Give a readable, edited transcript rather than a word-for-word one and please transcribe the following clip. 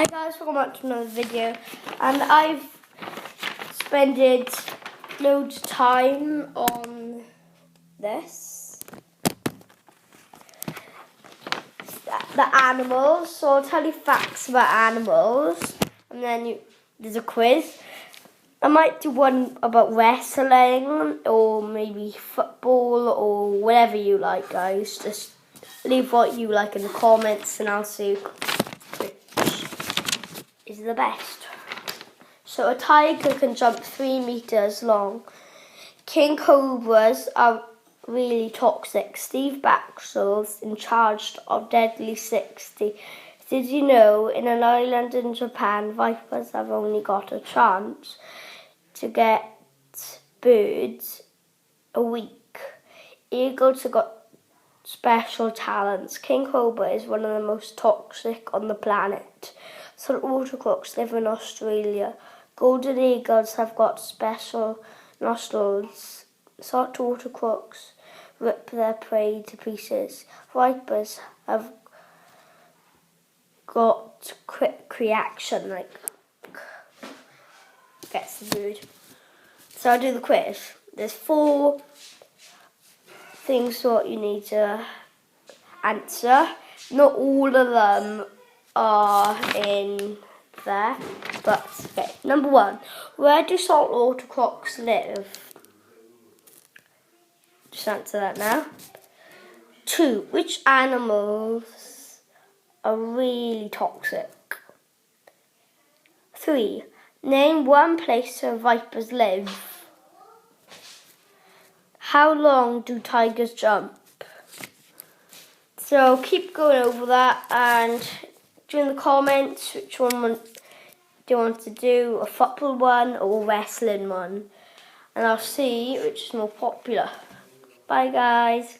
Hi guys, welcome back to another video, and I've spent loads of time on this, the animals. So I'll tell you facts about animals, and then there's a quiz. I might do one about wrestling, or maybe football, or whatever you like, guys. Just leave what you like in the comments, and I'll see which is the best. So a tiger can jump 3 meters long. King cobras are really toxic. Steve Baxter's in charge of Deadly 60. Did you know in an island in Japan, vipers have only got a chance to get birds a week? Eagles have got special talents. King cobra is one of the most toxic on the planet. Saltwater crocks live in Australia. Golden eagles have got special nostrils. Saltwater crocks rip their prey to pieces. Vipers have got quick reaction, like gets the food. So I'll do the quiz. There's 4 things what you need to answer. Not all of them are in there, but okay. Number 1, where do saltwater crocs live? Just answer that now. 2, which animals are really toxic? 3, name one place where vipers live. How long do tigers jump? So keep going over that, and do in the comments which one do you want to do, a football one or a wrestling one, and I'll see which is more popular. Bye guys.